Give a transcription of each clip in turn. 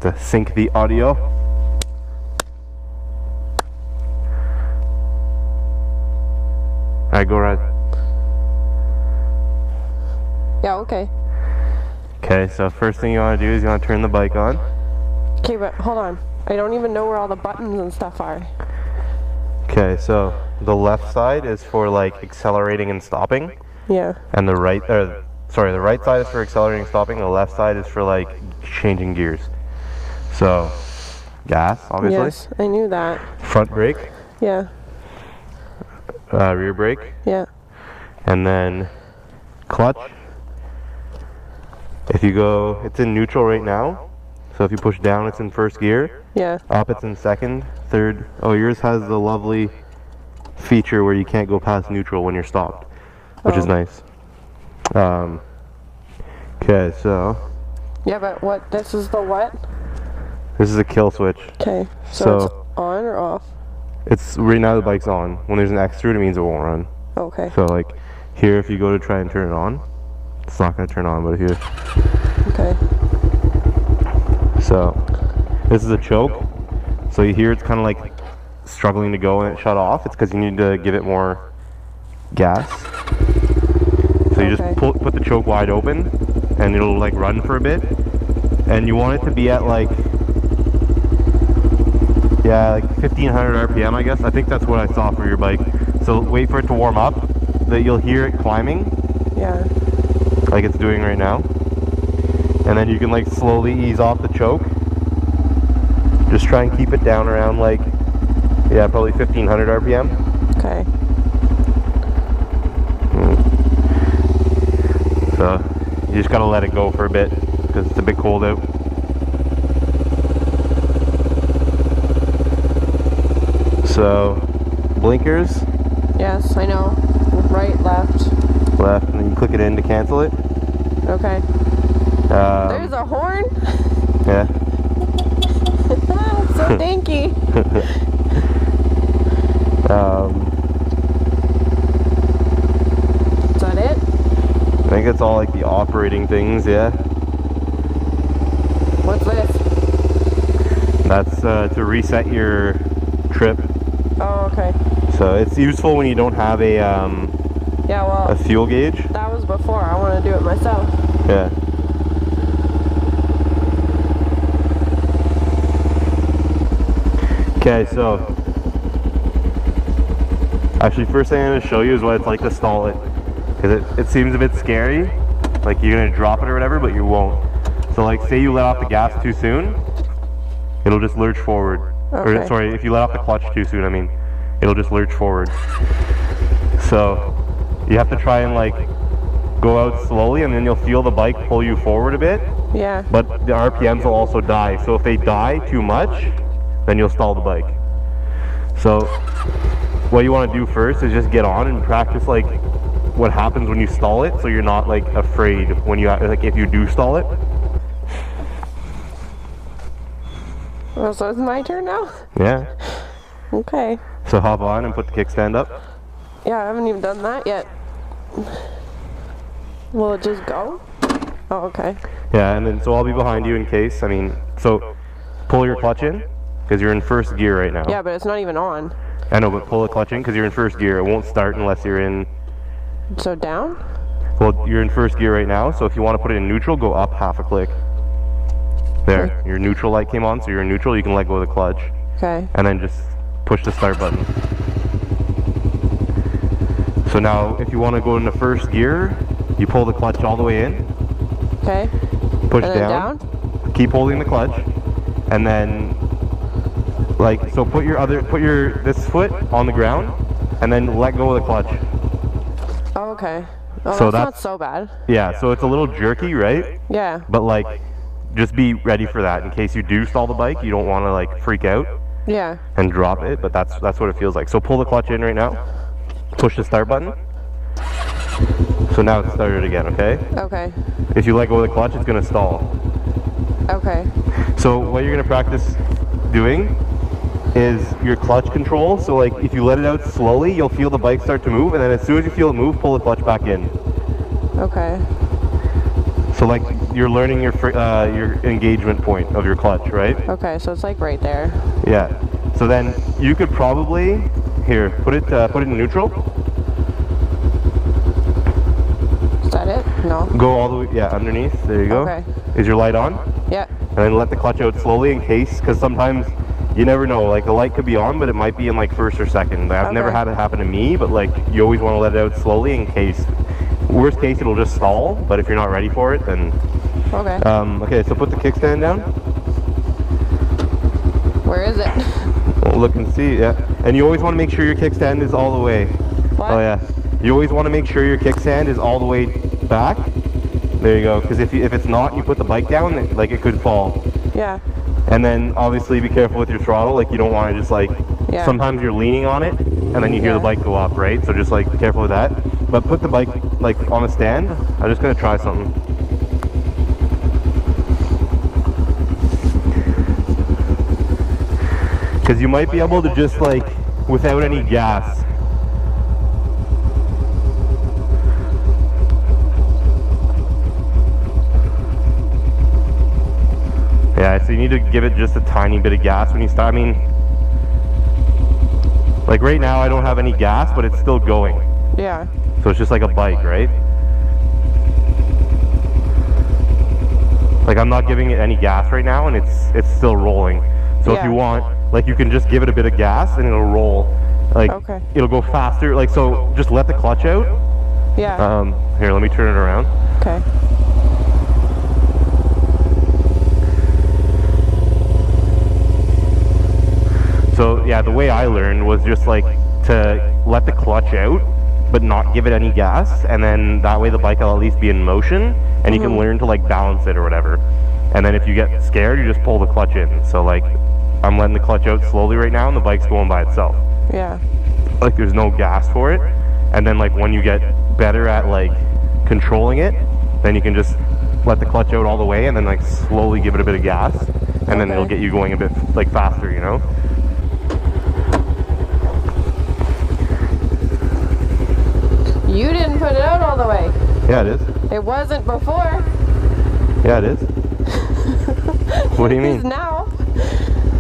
to sync the audio. Alright, go right. Yeah, okay. Okay, so first thing you want to do is you want to turn the bike on. Okay, but hold on. I don't even know where all the buttons and stuff are. Okay, so the left side is for like accelerating and stopping, Yeah. and the right side is for accelerating and stopping. The left side is for like changing gears. So gas, obviously. Yes, I knew that. Front brake, Yeah. rear brake, Yeah. and then clutch. If you go, it's in neutral right now. So if you push down, it's in first gear. Yeah. Up, it's in second, third. Oh, yours has the lovely feature where you can't go past neutral when you're stopped, which is nice. Okay, so Yeah, but what? This is the what? this is a kill switch. Okay. So So- it's on or off? It's right now the bike's on. When there's an X through it, it means it won't run. Okay. So like here, if you go to try and turn it on, it's not going to turn on. But if you, Okay. so this is a choke. So you hear it's kind of like struggling to go and it shut off. It's because you need to give it more gas. So you just put the choke wide open, and it'll like run for a bit. And you want it to be at like, yeah, like 1500 RPM, I guess. I think that's what I saw for your bike. So wait for it to warm up. That you'll hear it climbing, Yeah. like it's doing right now. And then you can like slowly ease off the choke. Just try and keep it down around like, yeah, probably 1500 RPM. Okay. So you just gotta let it go for a bit because it's a bit cold out. So blinkers, Yes, I know. Right, left. left, and then you click it in to cancel it. Okay. There's a horn? Yeah. So dinky. Is that it? I think it's all like the operating things, yeah. What's this? That's to reset your trip. Oh, okay. So it's useful when you don't have a Yeah, well, fuel gauge. that was before. I want to do it myself. Yeah. Okay, so actually first thing I'm going to show you is what it's like to stall it. Because it seems a bit scary. Like you're going to drop it or whatever, but you won't. So like say you let off the gas too soon, it'll just lurch forward. Okay. Or sorry, if you let off the clutch too soon, I mean, it'll just lurch forward. So you have to try and like go out slowly, and then you'll feel the bike pull you forward a bit. Yeah. But the RPMs will also die. So if they die too much, then you'll stall the bike. So what you want to do first is just get on and practice like what happens when you stall it, so you're not like afraid when you like if you do stall it. Oh, so it's my turn now? Yeah. Okay. So hop on and put the kickstand up. Yeah, I haven't even done that yet. Will it just go? Oh, okay. Yeah, and then so I'll be behind you in case. I mean, so pull your clutch in because you're in first gear right now. Yeah, but it's not even on. I know, but pull the clutch in because you're in first gear. It won't start unless you're in. So down? Well, you're in first gear right now, so if you want to put it in neutral, go up half a click. There, your neutral light came on, so you're in neutral, you can let go of the clutch. Okay. And then just push the start button. So now, if you want to go into first gear, you pull the clutch all the way in, Okay. push And then down, keep holding the clutch, and then, like, so put this foot on the ground, and then let go of the clutch. Oh, okay. Oh, So that's not that's- so bad. Yeah, so it's a little jerky, right? Yeah. But like, just be ready for that in case you do stall the bike. You don't want to like freak out Yeah. and drop it, but that's what it feels like. So pull the clutch in right now, push the start button. So now it's started again, okay? Okay. If you let go of the clutch, it's gonna stall. Okay. So what you're gonna practice doing is your clutch control. So like, if you let it out slowly, you'll feel the bike start to move, and then as soon as you feel it move, pull the clutch back in. Okay. So like you're learning your engagement point of your clutch, right? Okay, so it's like right there. Yeah. So then you could probably put it in neutral. Is that it? No. Go all the way, underneath. There you go. Okay. Is your light on? Yeah. And then let the clutch out slowly in case, because sometimes you never know. Like the light could be on, but it might be in like first or second. I've never had it happen to me, but like you always want to let it out slowly in case. Worst case, it'll just stall. But if you're not ready for it, then. Okay. Okay, so put the kickstand down. Where is it? We'll look and see. Yeah. And you always want to make sure your kickstand is all the way. What? Oh yeah. You always want to make sure your kickstand is all the way back. There you go. Because if it's not, you put the bike down, it could fall. Yeah. And then obviously be careful with your throttle. Like you don't want to just like. Yeah. Sometimes you're leaning on it, and then you hear the bike go up, right? So just like be careful with that. But put the bike like on a stand. I'm just gonna try something. Because you might be able to just like, without any gas. Yeah, so you need to give it just a tiny bit of gas when you start. I mean, like right now I don't have any gas, but it's still going. Yeah. So it's just like a bike, right? Like I'm not giving it any gas right now, and it's still rolling. So if you want, like you can just give it a bit of gas and it'll roll. Like it'll go faster. Like so, just let the clutch out. Yeah. Here, let me turn it around. Okay. So yeah, the way I learned was just like to let the clutch out, but not give it any gas, and then that way the bike will at least be in motion, and you can learn to like balance it or whatever. And then if you get scared, you just pull the clutch in. So like, I'm letting the clutch out slowly right now, and the bike's going by itself. Yeah. Like there's no gas for it, and then like when you get better at like controlling it, then you can just let the clutch out all the way, and then like slowly give it a bit of gas, and then it'll get you going a bit like faster, you know. You didn't put it out all the way. Yeah, it is. It wasn't before. Yeah, it is. What do you mean? It is now.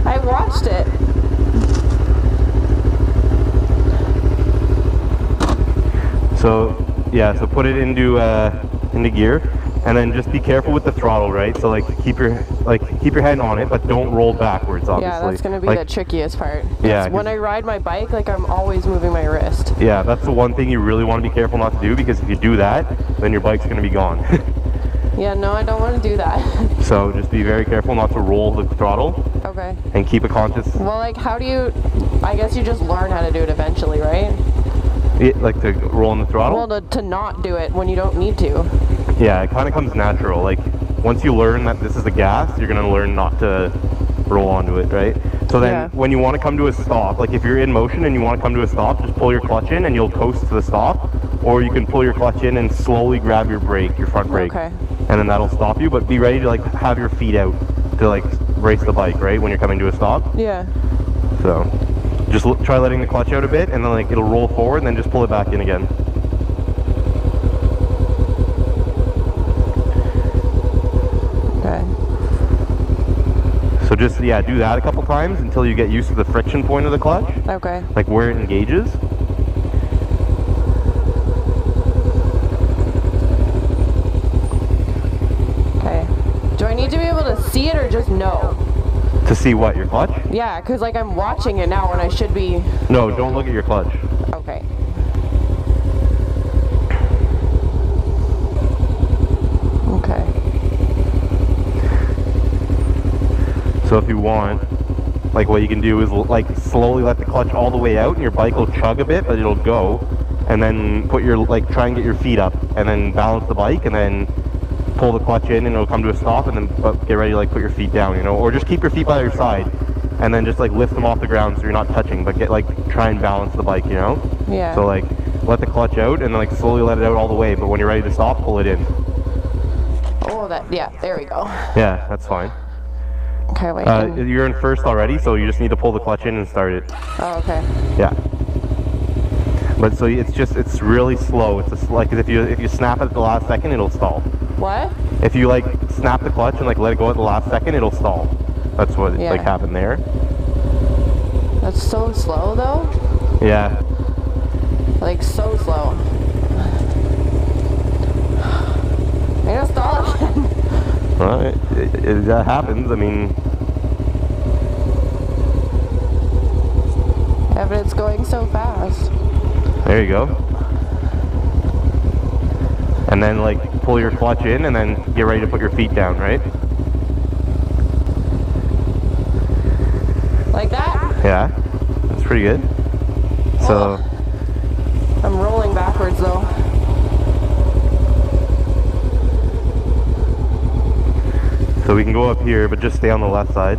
I watched it. So yeah, so put it into gear, and then just be careful with the throttle, right? So like keep your head on it, but don't roll backwards, obviously. Yeah, that's gonna be like, the trickiest part. Yeah. When I ride my bike, like I'm always moving my wrist. Yeah, that's the one thing you really want to be careful not to do, because if you do that, then your bike's gonna be gone. Yeah, no, I don't want to do that. So just be very careful not to roll the throttle. Okay. And keep it conscious. Well, like how do you, I guess you just learn how to do it eventually, right? Like to roll in the throttle? Well, to not do it when you don't need to. Yeah, it kind of comes natural. Like once you learn that this is the gas, you're gonna learn not to roll onto it, right? So then when you want to come to a stop, like if you're in motion and you want to come to a stop, just pull your clutch in and you'll coast to the stop. Or you can pull your clutch in and slowly grab your brake, your front brake. Okay. And then that'll stop you, but be ready to like have your feet out to like brace the bike, right? When you're coming to a stop. Yeah. So just try letting the clutch out a bit, and then like it'll roll forward, and then just pull it back in again. Okay. So just, yeah, do that a couple times until you get used to the friction point of the clutch. Okay. Like where it engages. Okay. Do I need to be able to see it or just know? To see what, your clutch? Yeah, because like I'm watching it now when I should be... No, don't look at your clutch. Okay. Okay. So if you want, like what you can do is like slowly let the clutch all the way out, and your bike will chug a bit, but it'll go. And then put your, like try and get your feet up, and then balance the bike, and then pull the clutch in, and it'll come to a stop, and then get ready to like put your feet down, you know, or just keep your feet by your side, and then just like lift them off the ground so you're not touching, but get like try and balance the bike, you know. Yeah. So like let the clutch out, and then like slowly let it out all the way, but when you're ready to stop, pull it in. Oh, that, yeah, there we go. Yeah, that's fine. Okay, wait. You're in first already, so you just need to pull the clutch in and start it. Oh, okay. Yeah. But so it's really slow. It's just like if you snap it at the last second, it'll stall. What? If you like snap the clutch and like let it go at the last second, it'll stall. That's what Yeah. like happened there. That's so slow though. Yeah. Like so slow. I'm gonna stall again. Well, that happens. I mean, Yeah, but it's going so fast. there you go. And then like pull your clutch in and then get ready to put your feet down, right? Like that? Yeah. That's pretty good. So, I'm rolling backwards though. so we can go up here, but just stay on the left side.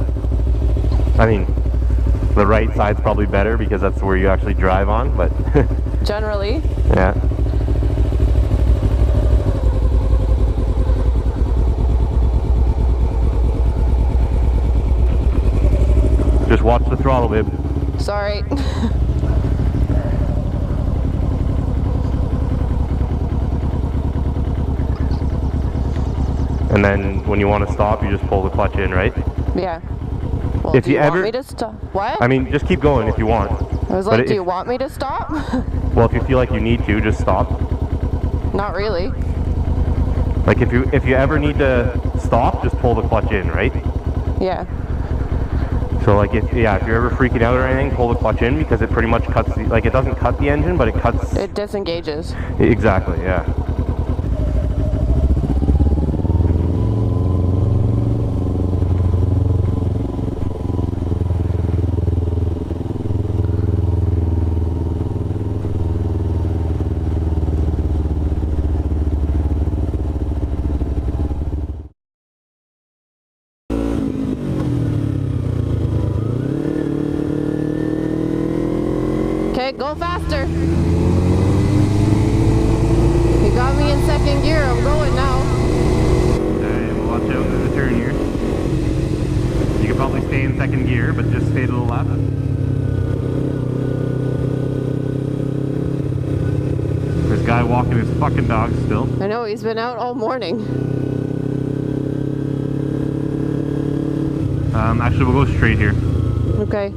I mean, the right side's probably better because that's where you actually drive on, but Generally. yeah. Just watch the throttle, babe. Sorry. And then when you want to stop, you just pull the clutch in, right? Yeah. Well, If do you you want ever- me to stop? What? I mean, just keep going if you want. I was but like, do if- you want me to stop? Well, if you feel like you need to, just stop. Not really. Like if you ever need to stop, just pull the clutch in, right? Yeah. So like if you're ever freaking out or anything, pull the clutch in because it pretty much cuts the, like it doesn't cut the engine, but it cuts. It disengages. Exactly, yeah. Okay, go faster. You got me in second gear. I'm going now. Alright, we'll watch out in the turn here. You could probably stay in second gear, but just stay to the left. There's a guy walking his fucking dog still. I know, he's been out all morning. Actually, we'll go straight here. Okay.